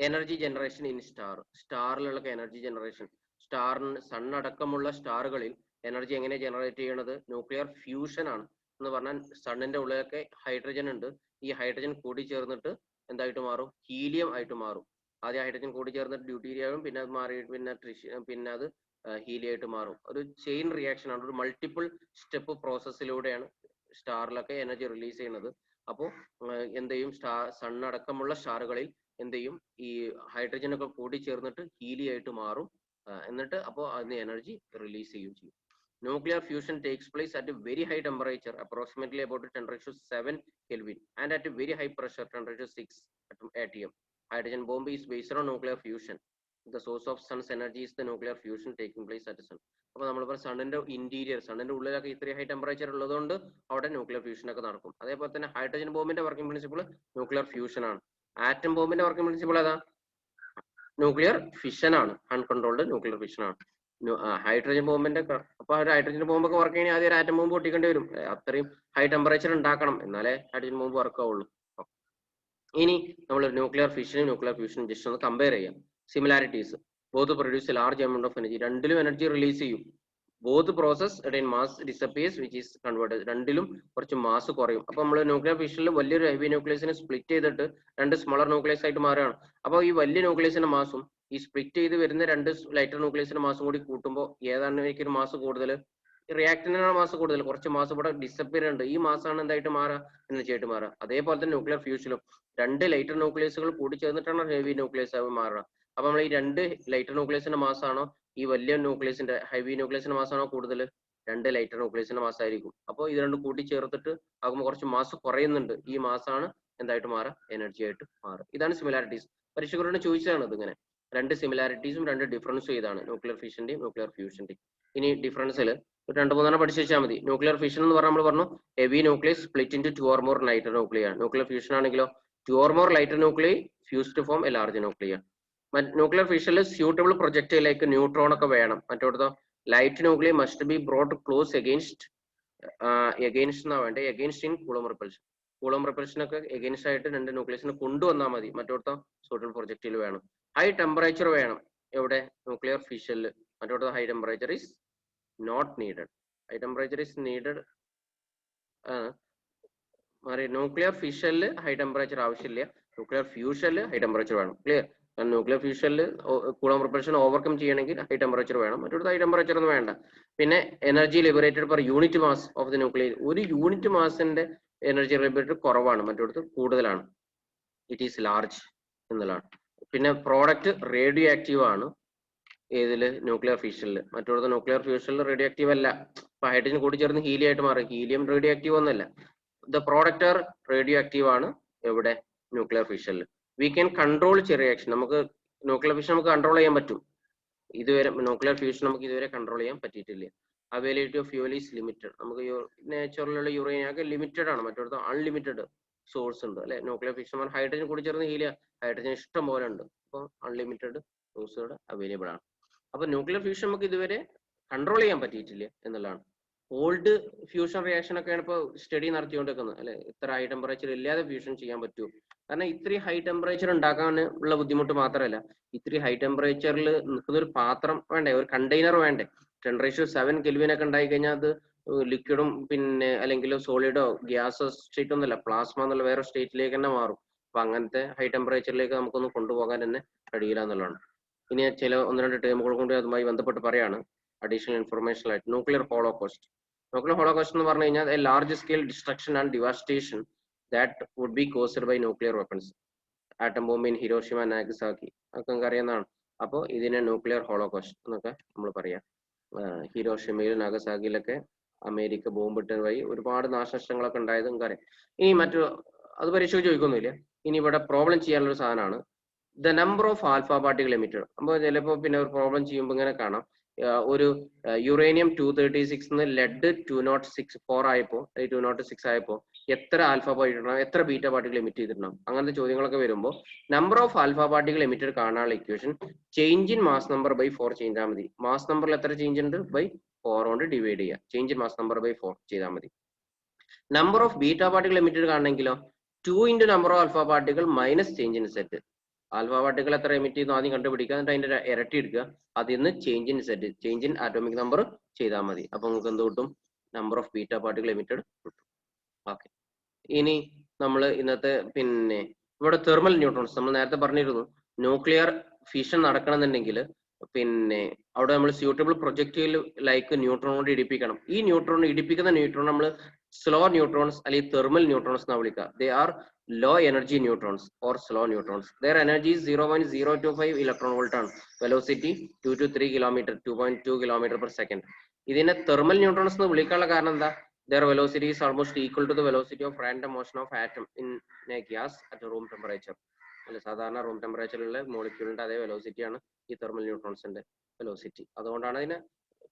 എനർജി ജനറേഷൻ ഇൻ സ്റ്റാർ, സ്റ്റാറിലുള്ള എനർജി ജനറേഷൻ, സ്റ്റാറിന് സണ്ണടക്കമുള്ള സ്റ്റാറുകളിൽ എനർജി എങ്ങനെ ജനറേറ്റ് ചെയ്യണത്, ന്യൂക്ലിയർ ഫ്യൂഷൻ ആണ്. എന്ന് പറഞ്ഞാൽ സണ്ണിന്റെ ഉള്ളിലൊക്കെ ഹൈഡ്രജൻ ഉണ്ട്, ഈ ഹൈഡ്രജൻ കൂടി ചേർന്നിട്ട് എന്തായിട്ട് മാറും, ഹീലിയം ആയിട്ട് മാറും. ആദ്യം ഹൈഡ്രജൻ കൂടി ചേർന്നിട്ട് ഡ്യൂട്ടീരിയം, പിന്നെ അത് മാറി പിന്നെ അത് ഹീലിയായിട്ട് മാറും. ഒരു ചെയിൻ റിയാക്ഷൻ ആണ്, ഒരു മൾട്ടിപ്പിൾ സ്റ്റെപ്പ് പ്രോസസ്സിലൂടെയാണ് സ്റ്റാറിലൊക്കെ എനർജി റിലീസ് ചെയ്യുന്നത്. അപ്പോൾ എന്ത് ചെയ്യും, സണ്ണടക്കമുള്ള സ്റ്റാറുകളിൽ എന്ത് ചെയ്യും, ഈ ഹൈഡ്രജൻ ഒക്കെ കൂടി ചേർന്നിട്ട് ഹീലിയായിട്ട് മാറും. എന്നിട്ട് അപ്പോൾ അതിന് എനർജി റിലീസ് ചെയ്യും. Nuclear fusion takes place at a very high temperature, approximately about 10⁷ Kelvin, and at a very high pressure, 10⁶ atm. Hydrogen bomb is based on nuclear fusion. The source of sun's energy is the nuclear fusion taking place at the sun. അപ്പോൾ നമ്മളിപ്പോൾ സണ്ണിന്റെ interior, സണ്ണിന്റെ ഉള്ളിലൊക്കെ ഇത്രയും high temperature ഉള്ളതുകൊണ്ട് അവിടെ nuclear fusion ഒക്കെ നടക്കും. അതേപോലെ തന്നെ ഹൈഡ്രജൻ ബോംബിന്റെ വർക്കിംഗ് പ്രിൻസിപ്പിൾ ന്യൂക്ലിയർ ഫ്യൂഷൻ ആണ്. ആറ്റം ബോംബിന്റെ വർക്കിംഗ് പ്രിൻസിപ്പിൾ ഏതാ, ന്യൂക്ലിയർ ഫിഷൻ ആണ്, അൺകൺട്രോൾഡ് ന്യൂക്ലിയർ ഫിഷൻ ആണ്. ഹൈഡ്രജൻ ബോംബിന്റെ, അപ്പൊ ഒരു ഹൈഡ്രജൻ ബോംബൊക്കെ വർക്ക് ചെയ്യണമെങ്കിൽ ആദ്യം ഒരു ആറ്റം ബോംബ് പൊട്ടിക്കേണ്ടി വരും. അത്രയും ഹൈ ടെമ്പറേച്ചർ ഉണ്ടാക്കണം, എന്നാലേ ഹൈഡ്രജൻ ബോംബ് വർക്ക് ആവുള്ളൂ. ഇനി നമ്മൾ ന്യൂക്ലിയർ ഫിഷനും ന്യൂക്ലിയർ ഫ്യൂഷനും ജസ്റ്റ് ഒന്ന് കമ്പയർ ചെയ്യാം. Similarities, both produce large amount of energy, രണ്ടിലും എനർജി റിലീസ് ചെയ്യും. Both process mass disappears which is converted, രണ്ടിലും കുറച്ച് മാസ് കുറയും. അപ്പൊ നമ്മൾ ന്യൂക്ലിയർ ഫിഷനിൽ വലിയൊരു ഹെവി ന്യൂക്ലിയസിനെ സ്പ്ലിറ്റ് ചെയ്തിട്ട് രണ്ട് സ്മോളർ ന്യൂക്ലിയസ് ആയിട്ട് മാറുകയാണ്. അപ്പോൾ ഈ വലിയ ന്യൂക്ലിയസിന്റെ മാസും ഈ സ്പ്ലിറ്റ് ചെയ്ത് വരുന്ന രണ്ട് ലൈറ്റർ ന്യൂക്ലിയസിന്റെ മാസും കൂടി കൂട്ടുമ്പോൾ ഏതാണ് എനിക്കൊരു മാസ് കൂടുതൽ, റിയാക്ടന്റിനാണ് മാസ് കൂടുതൽ, കുറച്ച് മാസ് ഇവിടെ ഡിസപ്പിയർ ഉണ്ട്. ഈ മാസാണ് എന്തായിട്ട് മാറുക, എനർജി ആയിട്ട് മാറുക. അതേപോലെ തന്നെ ന്യൂക്ലിയർ ഫ്യൂഷനും രണ്ട് ലൈറ്റർ ന്യൂക്ലിയസുകൾ കൂടി ചേർന്നിട്ടാണ് ഹെവി ന്യൂക്ലിയസ് ആയി മാറുക. അപ്പൊ നമ്മൾ ഈ രണ്ട് ലൈറ്റർ ന്യൂക്ലിയസിന്റെ മാസാണോ ഈ വലിയ ന്യൂക്ലിയസിന്റെ ഹെവി ന്യൂക്ലിയസിന്റെ മാസാണോ കൂടുതൽ, 2 ലൈറ്റർ ന്യൂക്ലിയസിന്റെ മാസ് ആയിരിക്കും. അപ്പോൾ ഇത് രണ്ടും കൂട്ടി ചേർത്തിട്ട് ആകുമ്പോൾ കുറച്ച് മാസ് കുറയുന്നുണ്ട്. ഈ മാസാണ് എന്തായിട്ട് മാറുക, എനർജി ആയിട്ട് മാറുക. ഇതാണ് സിമിലാരിറ്റീസ്. പരീക്ഷകരോട് ചോദിച്ചതാണ് ഇതിങ്ങനെ. 2 സിമിലാരിറ്റീസും 2 ഡിഫറൻസും ഇതാണ് ന്യൂക്ലിയർ ഫിഷന്റെയും ന്യൂക്ലിയർ ഫ്യൂഷന്റെയും. ഇനി ഡിഫറൻസിൽ ഒരു 2-3 പഠിച്ചു വെച്ചാൽ മതി. ന്യൂക്ലിയർ ഫിഷൻ എന്ന് പറഞ്ഞാൽ നമ്മൾ പറഞ്ഞു heavy nucleus split into 2 or more lighter nuclear. Nuclear fusion ആണെങ്കിലോ 2 or more lighter nuclear fuse to form a large nuclear. Nuclear ഫിഷനിൽ സ്യൂട്ടബിൾ പ്രൊജക്ടൈലേക്ക് ന്യൂട്രോൺ ഒക്കെ വേണം. മറ്റോടത്തോ light nuclear must be brought close against എന്നാ വേണ്ടേ, against in Coulomb repulsion. Coulomb repulsion ഒക്കെ against ആയിട്ട് 2 ന്യൂക്ലിയസിനെ കൊണ്ടുവന്നാൽ മതി. മറ്റോടത്തോ സ്യൂട്ടബിൾ പ്രൊജക്ടൈൽ വേണം. ഹൈ ടെമ്പറേച്ചർ വേണം എവിടെ, ന്യൂക്ലിയർ ഫിഷനിൽ. മറ്റോടത്തോ high temperature is not needed. High temperature is needed. Nuclear ഫിഷനിൽ ഹൈ ടെമ്പറേച്ചർ ആവശ്യമില്ല, ന്യൂക്ലിയർ ഫ്യൂഷനിൽ ഹൈ ടെമ്പറേച്ചർ വേണം. ക്ലിയർ? ന്യൂക്ലിയർ ഫ്യൂഷനിൽ കൂളം റിപ്പൽഷൻ ഓവർകം ചെയ്യണമെങ്കിൽ ഹൈ ടെമ്പറേച്ചർ വേണം, മറ്റൊരു ഹൈ ടെമ്പറേച്ചർ ഒന്നും വേണ്ട. പിന്നെ energy liberated per unit mass of the nuclear. ഒരു യൂണിറ്റ് മാസിന്റെ എനർജി ലിബറേറ്റഡ് കുറവാണ്, മറ്റൊരു കൂടുതലാണ്. ഇറ്റ് ഈസ് ലാർജ് എന്നുള്ളതാണ്. പിന്നെ പ്രോഡക്റ്റ് റേഡിയോ ആക്റ്റീവ് ആണ് ഏതില്, ന്യൂക്ലിയർ ഫിഷനിൽ. മറ്റൊരു ന്യൂക്ലിയർ ഫ്യൂഷനിൽ റേഡിയോ ആക്റ്റീവ് അല്ല. ഇപ്പൊ ഹൈഡ്രജൻ കൂടി ചേർന്ന് ഹീലിയം ആയിട്ട് മാറും. ഹീലിയം റേഡിയോ ആക്റ്റീവ് ഒന്നല്ല. The product are radioactive ആണ് എവിടെ, ന്യൂക്ലിയർ ഫിഷനിൽ. We can control reaction. നമുക്ക് ന്യൂക്ലിയർ ഫിഷൻ നമുക്ക് കൺട്രോൾ ചെയ്യാൻ പറ്റും. ഇതുവരെ ന്യൂക്ലിയർ ഫ്യൂഷൻ നമുക്ക് ഇതുവരെ കൺട്രോൾ ചെയ്യാൻ പറ്റിയിട്ടില്ല. Availability of fuel is limited. നമുക്ക് നേച്ചുറലുള്ള യുറേനിയം ഒക്കെ ലിമിറ്റഡ് ആണ്, മറ്റൊരു അൺലിമിറ്റഡ് സോഴ്സ് ഉണ്ട് അല്ലെ. ന്യൂക്ലിയർ ഫിഷൻ ഹൈഡ്രജൻ കൂടി ചേർന്ന് ഹീലിയം, ഹൈഡ്രജൻ ഇഷ്ടം പോലെ ഉണ്ട്. അപ്പോൾ അൺലിമിറ്റഡ് സോഴ്സുകൾ അവൈലബിൾ ആണ്. അപ്പൊ ന്യൂക്ലിയർ ഫ്യൂഷൻ നമുക്ക് ഇതുവരെ കൺട്രോൾ ചെയ്യാൻ പറ്റിയിട്ടില്ല എന്നുള്ളതാണ്. ഓൾഡ് ഫ്യൂഷൻ റിയാക്ഷൻ ഒക്കെയാണ് ഇപ്പോൾ സ്റ്റഡി നടത്തിക്കൊണ്ടിരിക്കുന്നത് അല്ലെ. ഇത്ര ഹൈ ടെമ്പറേച്ചർ ഇല്ലാതെ ഫ്യൂഷൻ ചെയ്യാൻ പറ്റൂ. കാരണം ഇത്രയും ഹൈ ടെമ്പറേച്ചർ ഉണ്ടാക്കാൻ ഉള്ള ബുദ്ധിമുട്ട് മാത്രമല്ല, ഇത്രയും ഹൈ ടെമ്പറേച്ചറിൽ നിൽക്കുന്ന ഒരു പാത്രം വേണ്ടേ, ഒരു കണ്ടെയ്നർ വേണ്ടേ. 10⁻⁷ കെൽവിൻ ഒക്കെ ഉണ്ടായി കഴിഞ്ഞാൽ അത് ലിക്വിഡും പിന്നെ അല്ലെങ്കിൽ സോളിഡോ ഗ്യാസോ സ്റ്റേറ്റ് ഒന്നുമല്ല, പ്ലാസ്മ എന്നുള്ള വേറെ സ്റ്റേറ്റിലേക്ക് തന്നെ മാറും. അപ്പൊ അങ്ങനത്തെ ഹൈ ടെമ്പറേച്ചറിലേക്ക് നമുക്കൊന്ന് കൊണ്ടുപോകാൻ തന്നെ കഴിയില്ല എന്നുള്ളതാണ്. ഇനി ചില 1-2 ടേമുകൾ കൊണ്ട് അതുമായി ബന്ധപ്പെട്ട് പറയാണ് അഡീഷണൽ ഇൻഫർമേഷൻ ആയിട്ട്. Nuclear holocaust. ന്യൂക്ലിയർ ഹോളോകോസ്റ്റ് എന്ന് പറഞ്ഞു കഴിഞ്ഞാൽ a large scale destruction and devastation that would be caused by nuclear weapons. Atom bomb in Hiroshima Nagasaki ഒക്കെ നമുക്ക് അറിയുന്നതാണ്. അപ്പോൾ ഇതിനെ ന്യൂക്ലിയർ ഹോളോകോസ്റ്റ് എന്നൊക്കെ നമ്മൾ പറയാം. ഹിരോഷിമയിലും നാഗസാക്കിയിലൊക്കെ അമേരിക്ക ബോംബിട്ട വഴി ഒരുപാട് നാശനഷ്ടങ്ങളൊക്കെ ഉണ്ടായത് നമുക്കറിയാം. ഇനി അത് പരീക്ഷ ചോദിക്കൊന്നുമില്ല. ഇനി ഇവിടെ പ്രോബ്ലം ചെയ്യാനുള്ള ഒരു സാധനമാണ് ദ നമ്പർ ഓഫ് ആൽഫ പാർട്ടികൾ എമിറ്റഡ്. അപ്പോൾ ചിലപ്പോൾ പിന്നെ ഒരു പ്രോബ്ലം ചെയ്യുമ്പോൾ ഇങ്ങനെ കാണാം, ഒരു യുറേനിയം 236 ലെഡ് 206 ആയപ്പോൾ 206 ആയപ്പോൾ എത്ര ആൽഫ പാർട്ടികൾ, എത്ര ബീറ്റ പാർട്ടികൾ എമിറ്റ് ചെയ്തിട്ടുണ്ടാവും. അങ്ങനത്തെ ചോദ്യങ്ങളൊക്കെ വരുമ്പോൾ നമ്പർ ഓഫ് ആൽഫ പാർട്ടികൾ എമിറ്റഡ് കാണാനുള്ള equation change in mass number by 4 ചെയ്താൽ മതി. മാസ് നമ്പറിൽ എത്ര ചേഞ്ച് ഉണ്ട് ബൈ 4 കൊണ്ട് ഡിവൈഡ് ചെയ്യുക. Change in mass number by 4 ചെയ്താൽ മതി. നമ്പർ ഓഫ് ബീറ്റ പാർട്ടികൾ എമിറ്റഡ് കാണണമെങ്കിലോ 2 ഇൻറ്റു നമ്പർ ഓഫ് ആൽഫ പാർട്ടികൾ minus change in set. Alpha പാർട്ടികൾ എത്ര എമിറ്റ് ചെയ്യുന്നു ആദ്യം കണ്ടുപിടിക്കുക, എന്നിട്ട് അതിന്റെ ഇരട്ടി എടുക്കുക, അതിൽ നിന്ന് change in set, change in atomic number ചെയ്താൽ മതി. അപ്പൊ നമുക്ക് എന്ത് കിട്ടും, നമ്പർ ഓഫ് ബീറ്റ പാർട്ടികൾ എമിറ്റഡ് കിട്ടും. ഓക്കെ, ഇനി നമ്മൾ ഇന്നത്തെ പിന്നെ ഇവിടെ തെർമൽ ന്യൂട്രോൺസ് നമ്മൾ നേരത്തെ പറഞ്ഞിരുന്നു. ന്യൂക്ലിയർ ഫിഷൻ നടക്കണമെന്നുണ്ടെങ്കിൽ പിന്നെ അവിടെ നമ്മൾ സ്യൂട്ടബിൾ പ്രൊജക്റ്റൈൽ ലൈക്ക് ന്യൂട്രോൺ കൊണ്ട് ഇടിപ്പിക്കണം. ഈ ന്യൂട്രോൺ ഇടിപ്പിക്കുന്ന ന്യൂട്രോൺ നമ്മൾ സ്ലോ ന്യൂട്രോൺസ് അല്ലെങ്കിൽ തെർമൽ ന്യൂട്രോൺസ് എന്നാ വിളിക്കുക. They are low energy neutrons or slow neutrons. Their energy is 0.025 electron volt ആണ്. Velocity 2 to 3 kilometer, 2.2 kilometer per second. ഇതിനെ തെർമൽ ന്യൂട്രോൺസ് എന്ന് വിളിക്കാനുള്ള കാരണം എന്താ? Their velocity is almost equal to the velocity of random motion of atom in a gas at room temperature. അല്ലെ, സാധാരണ room ടെമ്പറേച്ചറിലുള്ള മോളിക്യൂളിന്റെ അതേ velocity ആണ് ഈ തെർമൽ ന്യൂട്രോൺസിന്റെ വെലോസിറ്റി. അതുകൊണ്ടാണ് അതിന്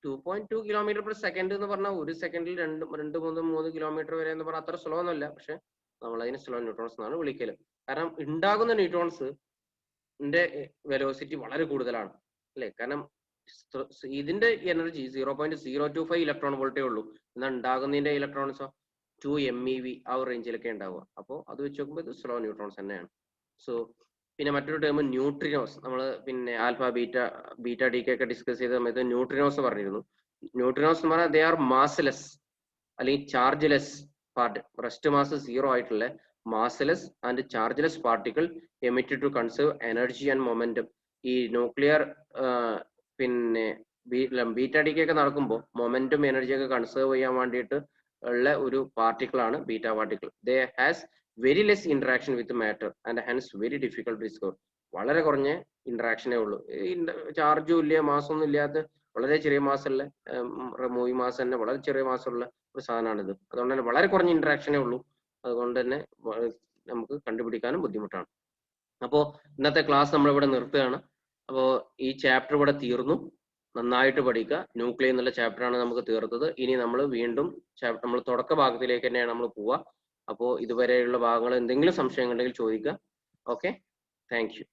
2.2 കിലോമീറ്റർ പെർ സെക്കൻഡ് എന്ന് പറഞ്ഞാൽ ഒരു സെക്കൻഡിൽ 2-3 കിലോമീറ്റർ വരെ എന്ന് പറഞ്ഞാൽ അത്ര സ്ലോ ഒന്നുമല്ല. പക്ഷെ നമ്മൾ അതിന് സ്ലോ ന്യൂട്രോൺസ് എന്നാണ് വിളിക്കല്. കാരണം ഉണ്ടാകുന്ന ന്യൂട്രോൺസിന്റെ വെലോസിറ്റി വളരെ കൂടുതലാണ് അല്ലെ. കാരണം ഇതിന്റെ എനർജി 0.025 ഇലക്ട്രോൺ വോൾട്ടേ ഉള്ളൂ. എന്നാൽ ഉണ്ടാകുന്നതിന്റെ ഇലക്ട്രോൺസോ 2 MeV ആ ഒരു റേഞ്ചിലൊക്കെ ഉണ്ടാവുക. അപ്പോൾ അത് വെച്ച് നോക്കുമ്പോൾ ഇത് സ്ലോ ന്യൂട്രോൺസ് തന്നെയാണ്. സോ പിന്നെ മറ്റൊരു ടേം ന്യൂട്രിനോസ്. നമ്മൾ പിന്നെ ആൽഫ ബീറ്റ ഡി കെ ഒക്കെ ഡിസ്കസ് ചെയ്ത സമയത്ത് ന്യൂട്രിനോസ് പറഞ്ഞിരുന്നു. ന്യൂട്രിനോസ് എന്ന് പറഞ്ഞാൽ ദേ ആർ മാസ്ലെസ് അല്ലെങ്കിൽ ചാർജ്ലെസ് പാർട്ട്. റെസ്റ്റ് മാസ് 0 ആയിട്ടുള്ള massless and chargeless particle emitted to conserve energy and momentum. ഈ ന്യൂക്ലിയർ പിന്നെ ബീറ്റ ഡി കെ ഒക്കെ നടക്കുമ്പോൾ മൊമെന്റും എനർജിയൊക്കെ കൺസേർവ് ചെയ്യാൻ വേണ്ടിയിട്ട് ഉള്ള ഒരു പാർട്ടിക്കിൾ ആണ് beta particle. They has very less interaction with matter and hence very difficult discover. വളരെ കുറഞ്ഞ ഇന്ററാക്ഷനേ ഉള്ളൂ. ചാർജും ഇല്ല മാസൊന്നും ഇല്ലാത്ത വളരെ ചെറിയ മാസമുള്ള മൂവിങ് മാസ് തന്നെ വളരെ ചെറിയ മാസമുള്ള ഒരു സാധനമാണിത്. അതുകൊണ്ട് തന്നെ വളരെ കുറഞ്ഞ ഇന്ററാക്ഷനേ ഉള്ളൂ. അതുകൊണ്ട് തന്നെ നമുക്ക് കണ്ടുപിടിക്കാനും ബുദ്ധിമുട്ടാണ്. അപ്പോൾ ഇന്നത്തെ ക്ലാസ് നമ്മളിവിടെ നിർത്തുകയാണ്. അപ്പോൾ ഈ ചാപ്റ്റർ ഇവിടെ തീർന്നു. നന്നായിട്ട് പഠിക്കുക. ന്യൂക്ലിയർ എന്നുള്ള ചാപ്റ്ററാണ് നമുക്ക് തീർത്തത്. ഇനി നമ്മൾ വീണ്ടും നമ്മൾ തുടക്ക ഭാഗത്തിലേക്ക് തന്നെയാണ് നമ്മൾ പോവുക. അപ്പോൾ ഇതുവരെയുള്ള ഭാഗങ്ങൾ എന്തെങ്കിലും സംശയങ്ങളുണ്ടെങ്കിൽ ചോദിക്കുക. Okay, thank you.